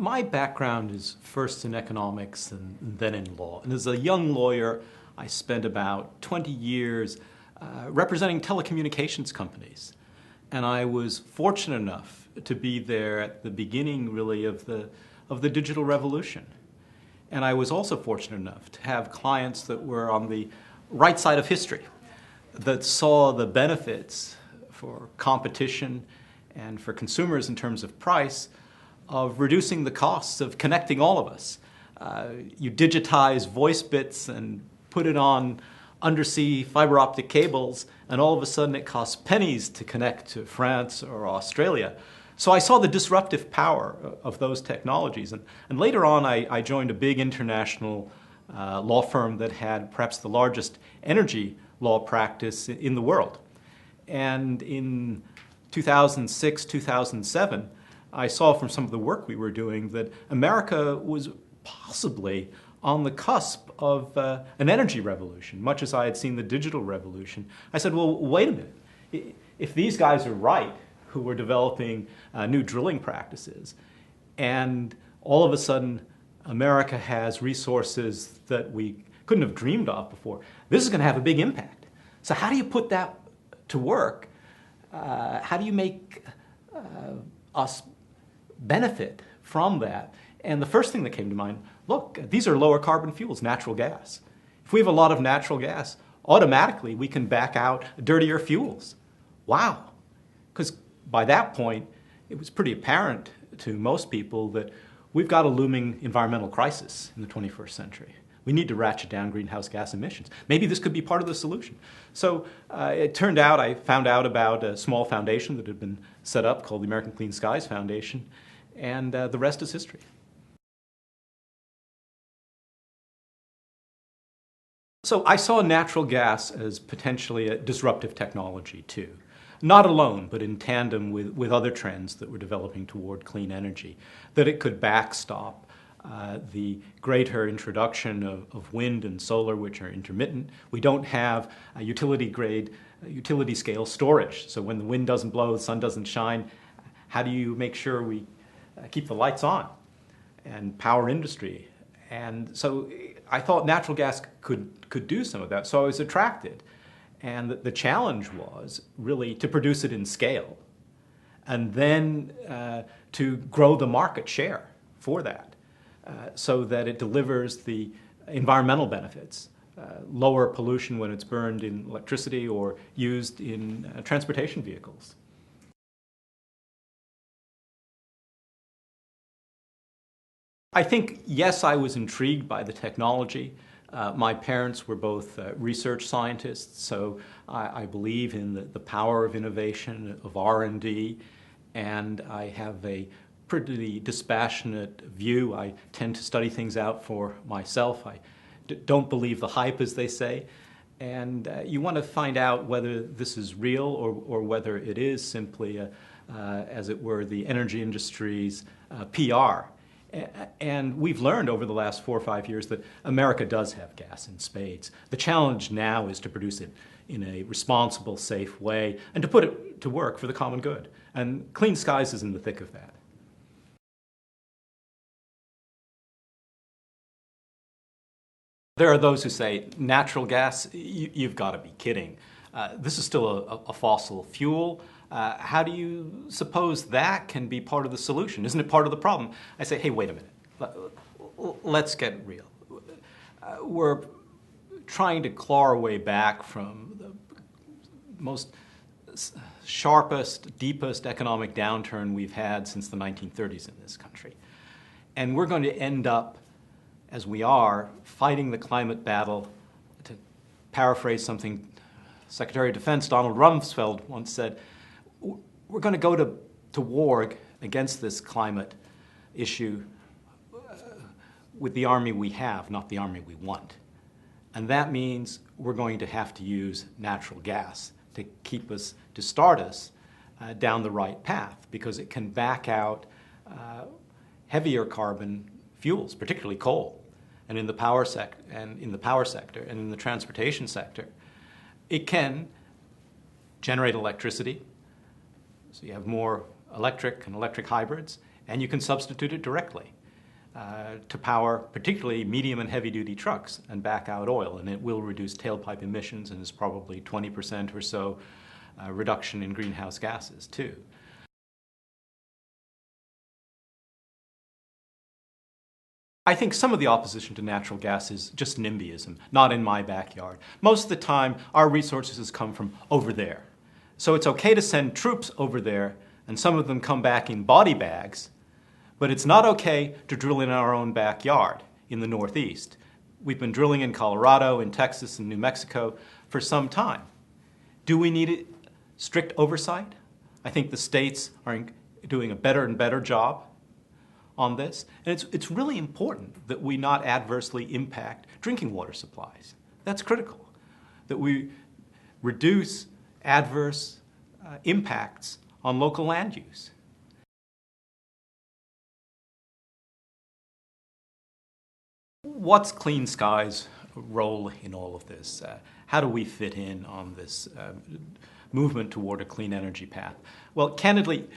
My background is first in economics and then in law. And as a young lawyer, I spent about 20 years representing telecommunications companies. And I was fortunate enough to be there at the beginning, really, of the digital revolution. And I was also fortunate enough to have clients that were on the right side of history, that saw the benefits for competition and for consumers in terms of price of reducing the costs of connecting all of us. You digitize voice bits and put it on undersea fiber optic cables, and all of a sudden it costs pennies to connect to France or Australia. So I saw the disruptive power of those technologies. And later on, I joined a big international law firm that had perhaps the largest energy law practice in the world. And in 2006, 2007, I saw from some of the work we were doing that America was possibly on the cusp of an energy revolution, much as I had seen the digital revolution. I said, well, wait a minute. If these guys are right, who were developing new drilling practices, and all of a sudden America has resources that we couldn't have dreamed of before, this is going to have a big impact. So how do you put that to work? How do you make us benefit from that? And the first thing that came to mind, look, these are lower carbon fuels, natural gas. If we have a lot of natural gas, automatically we can back out dirtier fuels. Wow. Because by that point, it was pretty apparent to most people that we've got a looming environmental crisis in the 21st century. We need to ratchet down greenhouse gas emissions. Maybe this could be part of the solution. So it turned out, I found out about a small foundation that had been set up called the American Clean Skies Foundation, and the rest is history. So I saw natural gas as potentially a disruptive technology too. Not alone, but in tandem with other trends that were developing toward clean energy, that it could backstop the greater introduction of wind and solar, which are intermittent. We don't have a utility-grade, utility-scale storage. So when the wind doesn't blow, the sun doesn't shine, how do you make sure we keep the lights on and power industry? And so I thought natural gas could do some of that. So I was attracted. And the challenge was really to produce it in scale and then to grow the market share for that so that it delivers the environmental benefits, lower pollution when it's burned in electricity or used in transportation vehicles. I think, yes, I was intrigued by the technology. My parents were both research scientists, so I believe in the power of innovation, of R&D, and I have a pretty dispassionate view. I tend to study things out for myself. I don't believe the hype, as they say, and you want to find out whether this is real or whether it is simply, as it were, the energy industry's PR. And we've learned over the last 4 or 5 years that America does have gas in spades. The challenge now is to produce it in a responsible, safe way and to put it to work for the common good. And Clean Skies is in the thick of that. There are those who say, natural gas, you've got to be kidding. This is still a fossil fuel. How do you suppose that can be part of the solution? Isn't it part of the problem? I say, hey, wait a minute. Let's get real. We're trying to claw our way back from the most sharpest, deepest economic downturn we've had since the 1930s in this country. And we're going to end up, as we are, fighting the climate battle. To paraphrase something Secretary of Defense Donald Rumsfeld once said, we're going to go to war against this climate issue with the army we have, not the army we want. And that means we're going to have to use natural gas to start us down the right path, because it can back out heavier carbon fuels, particularly coal, and in the power sector, and in the transportation sector. It can generate electricity. So you have more electric and electric hybrids, and you can substitute it directly to power particularly medium and heavy-duty trucks and back out oil, and it will reduce tailpipe emissions, and is probably 20% or so reduction in greenhouse gases too. I think some of the opposition to natural gas is just NIMBYism, not in my backyard. Most of the time, our resources come from over there. So it's okay to send troops over there, and some of them come back in body bags, but it's not okay to drill in our own backyard in the Northeast. We've been drilling in Colorado, in Texas, and New Mexico for some time. Do we need strict oversight? I think the states are doing a better and better job on this. And it's really important that we not adversely impact drinking water supplies. That's critical, that we reduce adverse impacts on local land use. What's Clean Sky's role in all of this? How do we fit in on this movement toward a clean energy path? Well, candidly,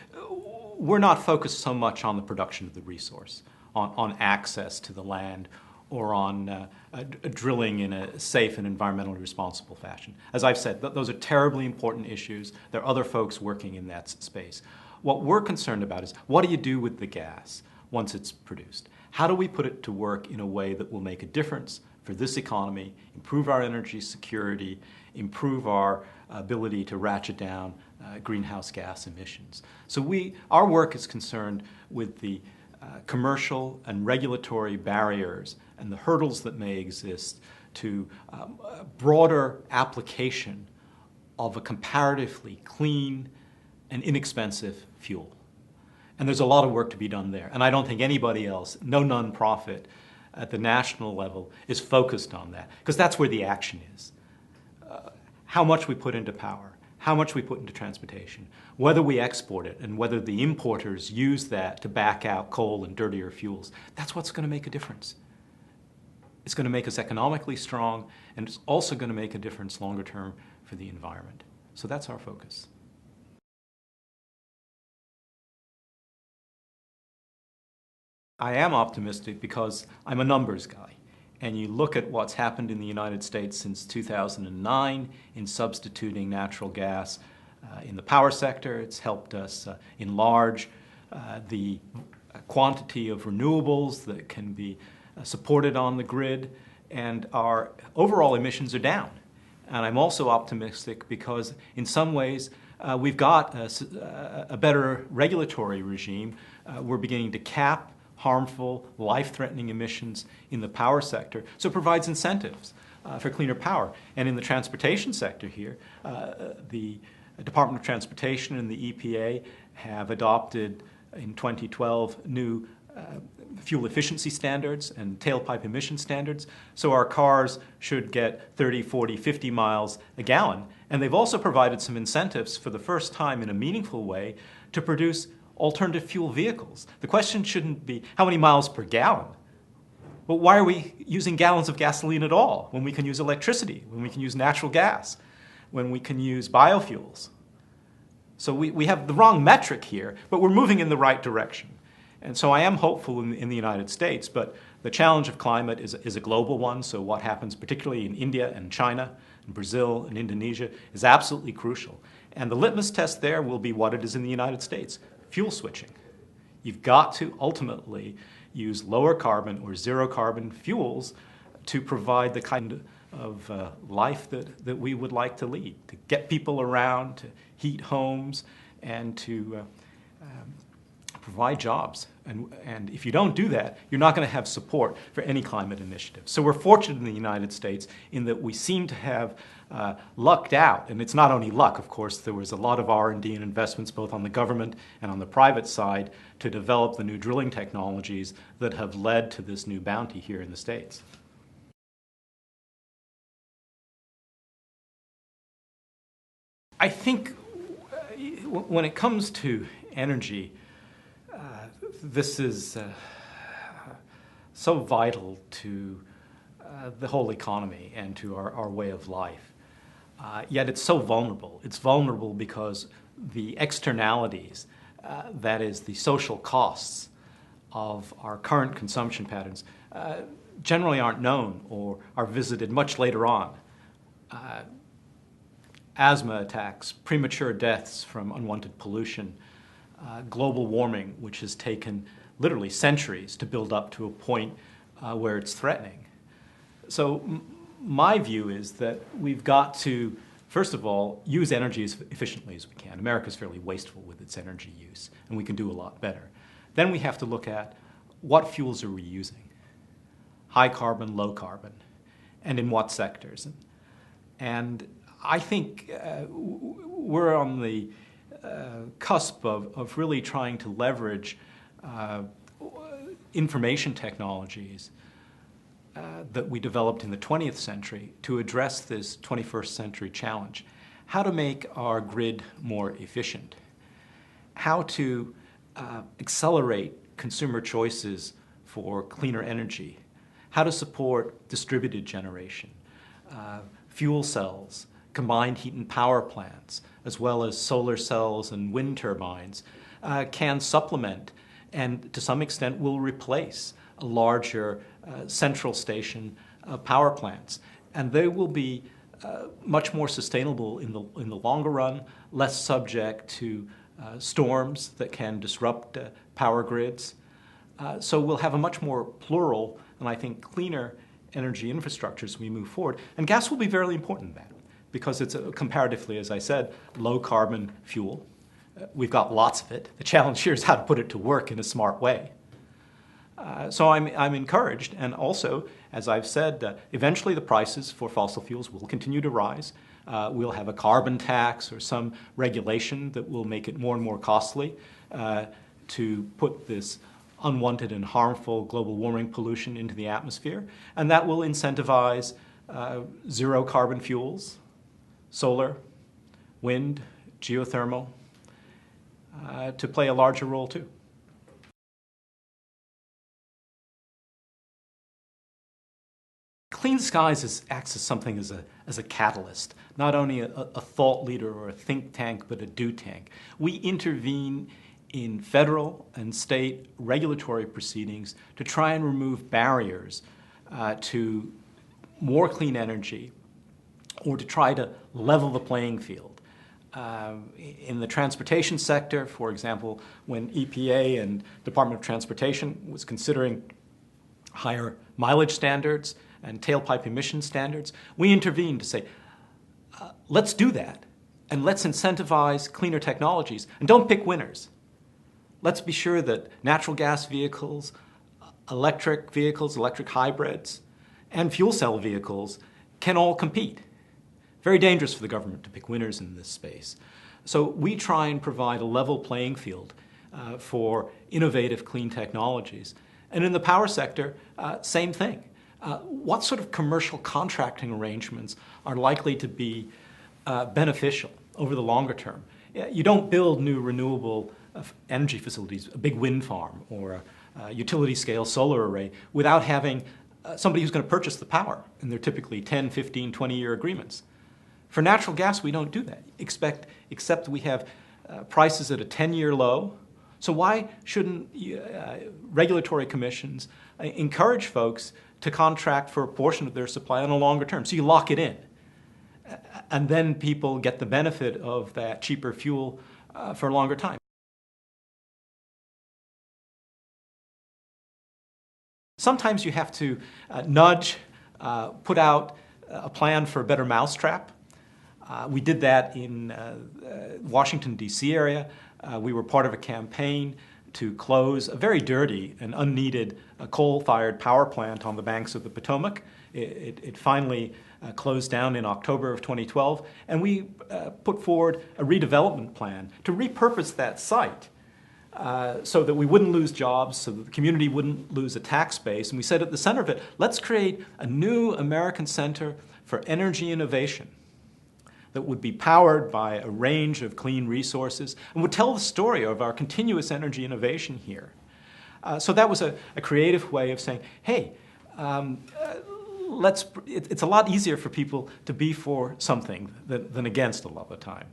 we're not focused so much on the production of the resource, on access to the land, or on drilling in a safe and environmentally responsible fashion. As I've said, those are terribly important issues. There are other folks working in that space. What we're concerned about is, what do you do with the gas once it's produced? How do we put it to work in a way that will make a difference for this economy, improve our energy security, improve our ability to ratchet down greenhouse gas emissions? So our work is concerned with the commercial and regulatory barriers and the hurdles that may exist to a broader application of a comparatively clean and inexpensive fuel. And there's a lot of work to be done there. And I don't think anybody else, no nonprofit at the national level, is focused on that, because that's where the action is. How much we put into power, how much we put into transportation, whether we export it, and whether the importers use that to back out coal and dirtier fuels. That's what's going to make a difference. It's going to make us economically strong, and it's also going to make a difference longer term for the environment. So that's our focus. I am optimistic because I'm a numbers guy. And you look at what's happened in the United States since 2009 in substituting natural gas in the power sector. It's helped us enlarge the quantity of renewables that can be supported on the grid, and our overall emissions are down. And I'm also optimistic because in some ways we've got a better regulatory regime. We're beginning to cap harmful, life-threatening emissions in the power sector, so it provides incentives for cleaner power. And in the transportation sector here, the Department of Transportation and the EPA have adopted in 2012 new fuel efficiency standards and tailpipe emission standards, so our cars should get 30, 40, 50 miles a gallon. And they've also provided some incentives for the first time in a meaningful way to produce alternative fuel vehicles. The question shouldn't be how many miles per gallon, but why are we using gallons of gasoline at all when we can use electricity, when we can use natural gas, when we can use biofuels? So we have the wrong metric here, but we're moving in the right direction. And so I am hopeful in the United States, but the challenge of climate is a global one, so what happens particularly in India and China and Brazil and Indonesia is absolutely crucial. And the litmus test there will be what it is in the United States. Fuel switching. You've got to ultimately use lower carbon or zero carbon fuels to provide the kind of life that we would like to lead, to get people around, to heat homes, and to provide jobs. And if you don't do that, you're not going to have support for any climate initiative. So we're fortunate in the United States in that we seem to have lucked out. And it's not only luck, of course. There was a lot of R&D and investments both on the government and on the private side to develop the new drilling technologies that have led to this new bounty here in the States. I think when it comes to energy, this is so vital to the whole economy and to our way of life. Yet it's so vulnerable. It's vulnerable because the externalities that is, the social costs of our current consumption patterns, generally aren't known or are visited much later on. Asthma attacks, premature deaths from unwanted pollution, global warming, which has taken literally centuries to build up to a point where it's threatening. So my view is that we've got to, first of all, use energy as efficiently as we can. America's fairly wasteful with its energy use, and we can do a lot better. Then we have to look at what fuels are we using? High carbon, low carbon, and in what sectors? And I think we're on the cusp of really trying to leverage information technologies that we developed in the 20th century to address this 21st century challenge. How to make our grid more efficient, how to accelerate consumer choices for cleaner energy, how to support distributed generation, fuel cells, combined heat and power plants, as well as solar cells and wind turbines, can supplement and to some extent will replace a larger central station power plants. And they will be much more sustainable in the longer run, less subject to storms that can disrupt power grids. So we'll have a much more plural and I think cleaner energy infrastructure as we move forward. And gas will be very important in that because it's a comparatively, as I said, low carbon fuel. We've got lots of it. The challenge here is how to put it to work in a smart way. So I'm encouraged, and also, as I've said, eventually the prices for fossil fuels will continue to rise. We'll have a carbon tax or some regulation that will make it more and more costly to put this unwanted and harmful global warming pollution into the atmosphere, and that will incentivize zero carbon fuels, solar, wind, geothermal, to play a larger role too. Clean Skies acts as something as a catalyst, not only a thought leader or a think tank, but a do tank. We intervene in federal and state regulatory proceedings to try and remove barriers to more clean energy or to try to level the playing field. In the transportation sector, for example, when EPA and Department of Transportation was considering higher mileage standards and tailpipe emission standards, we intervened to say, let's do that, and let's incentivize cleaner technologies, and don't pick winners. Let's be sure that natural gas vehicles, electric hybrids, and fuel cell vehicles can all compete. Very dangerous for the government to pick winners in this space. So we try and provide a level playing field for innovative clean technologies. And in the power sector, same thing. What sort of commercial contracting arrangements are likely to be beneficial over the longer term? You don't build new renewable energy facilities, a big wind farm or a utility-scale solar array, without having somebody who's going to purchase the power. And they're typically 10, 15, 20-year agreements. For natural gas, we don't do that, except we have prices at a 10-year low. So why shouldn't regulatory commissions encourage folks to contract for a portion of their supply on a longer term? So you lock it in. And then people get the benefit of that cheaper fuel for a longer time. Sometimes you have to nudge, put out a plan for a better mousetrap. We did that in Washington, D.C. area. We were part of a campaign to close a very dirty and unneeded coal-fired power plant on the banks of the Potomac. It finally closed down in October of 2012, and we put forward a redevelopment plan to repurpose that site so that we wouldn't lose jobs, so that the community wouldn't lose a tax base. And we said at the center of it, let's create a new American Center for Energy Innovation that would be powered by a range of clean resources and would tell the story of our continuous energy innovation here. So that was a creative way of saying, hey, it's a lot easier for people to be for something than against a lot of the time.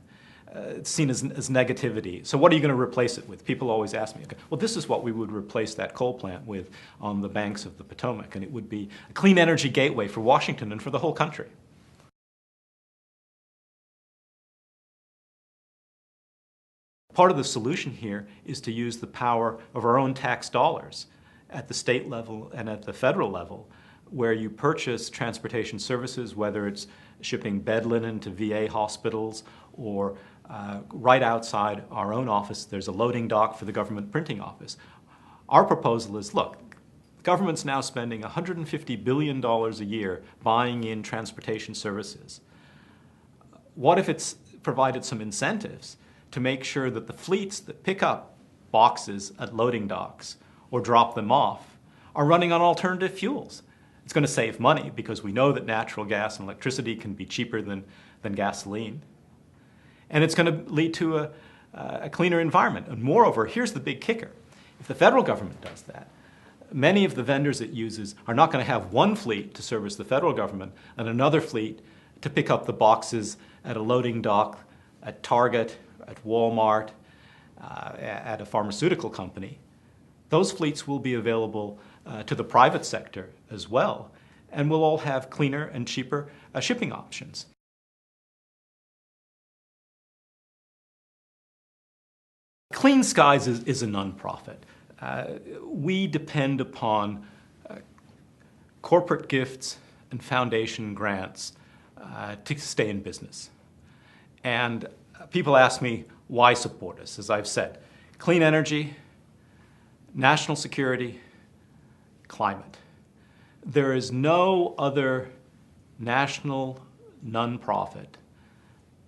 it's seen as negativity. So what are you going to replace it with? People always ask me, okay, well, this is what we would replace that coal plant with on the banks of the Potomac, and it would be a clean energy gateway for Washington and for the whole country. Part of the solution here is to use the power of our own tax dollars at the state level and at the federal level, where you purchase transportation services, whether it's shipping bed linen to VA hospitals or right outside our own office, there's a loading dock for the government printing office. Our proposal is, look, the government's now spending $150 billion a year buying in transportation services. What if it's provided some incentives to make sure that the fleets that pick up boxes at loading docks or drop them off are running on alternative fuels? It's going to save money because we know that natural gas and electricity can be cheaper than gasoline. And it's going to lead to a cleaner environment. And moreover, here's the big kicker. If the federal government does that, many of the vendors it uses are not going to have one fleet to service the federal government and another fleet to pick up the boxes at a loading dock, at Target, at Walmart, at a pharmaceutical company. Those fleets will be available to the private sector as well, and we'll all have cleaner and cheaper shipping options. Clean Skies is a nonprofit. We depend upon corporate gifts and foundation grants to stay in business. And people ask me, why support us? As I've said, clean energy, national security, climate. There is no other national nonprofit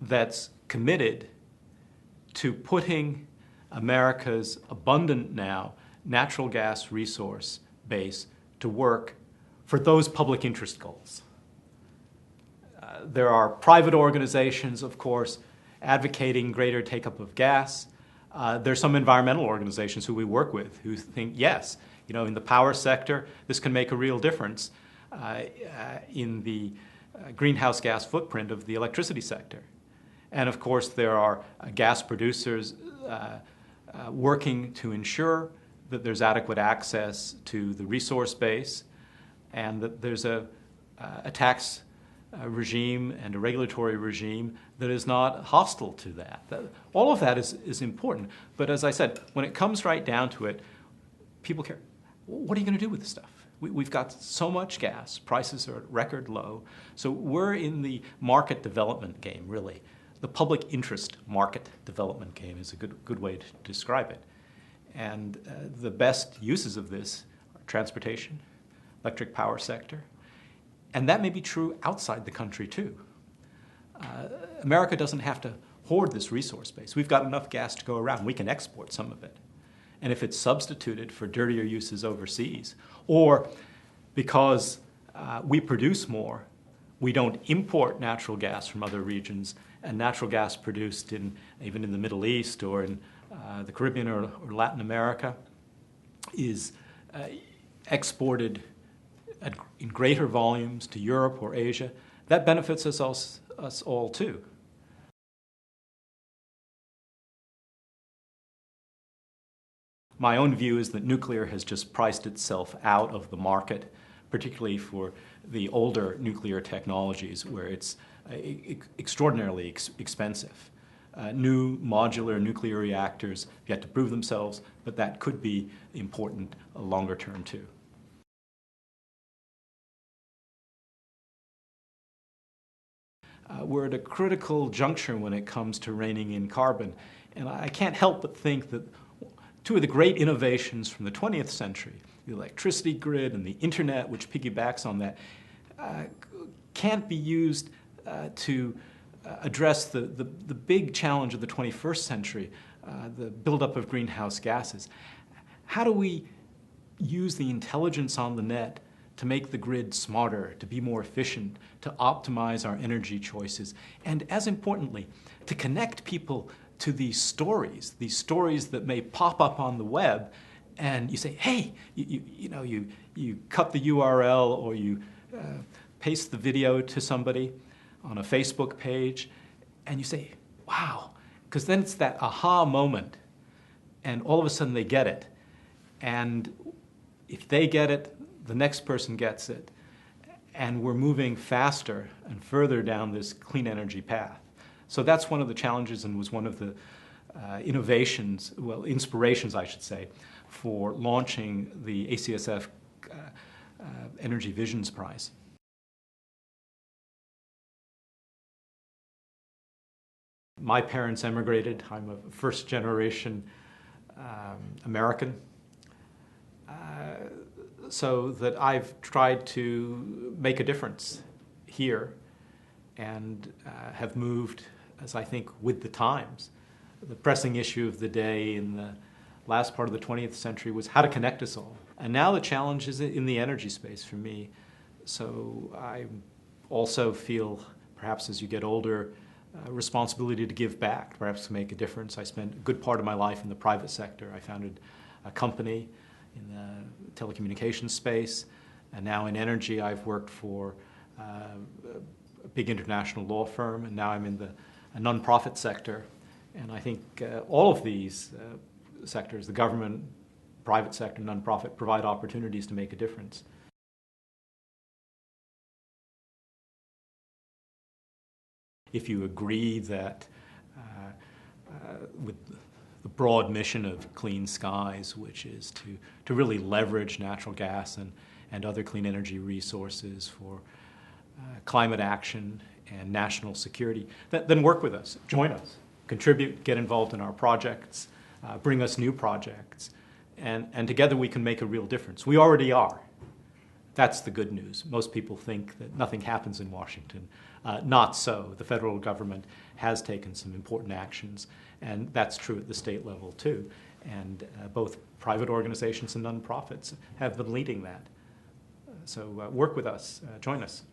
that's committed to putting America's abundant now natural gas resource base to work for those public interest goals. There are private organizations, of course, advocating greater take-up of gas. There's some environmental organizations who we work with who think, yes, in the power sector, this can make a real difference in the greenhouse gas footprint of the electricity sector. And of course, there are gas producers working to ensure that there's adequate access to the resource base and that there's a tax regime and a regulatory regime that is not hostile to that. All of that is important. But as I said, when it comes right down to it, people care, what are you going to do with this stuff? We've got so much gas, prices are at record low, so we're in the market development game, really. The public interest market development game is a good way to describe it. And the best uses of this are transportation, electric power sector, and that may be true outside the country too. America doesn't have to hoard this resource base. We've got enough gas to go around. We can export some of it. And if it's substituted for dirtier uses overseas, or because we produce more, we don't import natural gas from other regions, and natural gas produced even in the Middle East or in the Caribbean or Latin America is exported in greater volumes to Europe or Asia, that benefits us all too. My own view is that nuclear has just priced itself out of the market, particularly for the older nuclear technologies where it's extraordinarily expensive. New modular nuclear reactors have yet to prove themselves, but that could be important longer term too. We're at a critical juncture when it comes to reining in carbon, and I can't help but think that two of the great innovations from the 20th century, the electricity grid and the internet, which piggybacks on that, can't be used to address the big challenge of the 21st century, the buildup of greenhouse gases. How do we use the intelligence on the net to make the grid smarter, to be more efficient, to optimize our energy choices, and as importantly, to connect people to these stories that may pop up on the web, and you say, hey, you cut the URL or you paste the video to somebody on a Facebook page, and you say, wow, Because then it's that aha moment, and all of a sudden they get it. And if they get it, the next person gets it. And we're moving faster and further down this clean energy path. So that's one of the challenges, and was one of the innovations, well, inspirations, I should say, for launching the ACSF Energy Visions Prize. My parents emigrated. I'm a first-generation American. So that I've tried to make a difference here and have moved, as I think, with the times. The pressing issue of the day in the last part of the 20th century was how to connect us all. And now the challenge is in the energy space for me. So I also feel, perhaps as you get older, responsibility to give back, perhaps to make a difference. I spent a good part of my life in the private sector. I founded a company in the telecommunications space, and now in energy I've worked for a big international law firm, and now I'm in the nonprofit sector. And I think all of these sectors, the government, private sector, nonprofit, provide opportunities to make a difference. If you agree that with the broad mission of Clean Skies, which is to really leverage natural gas and other clean energy resources for climate action and national security, then work with us, join us, contribute, get involved in our projects, bring us new projects, and together we can make a real difference. We already are. That's the good news. Most people think that nothing happens in Washington. Not so. The federal government has taken some important actions, and that's true at the state level too. And both private organizations and nonprofits have been leading that. So work with us, join us.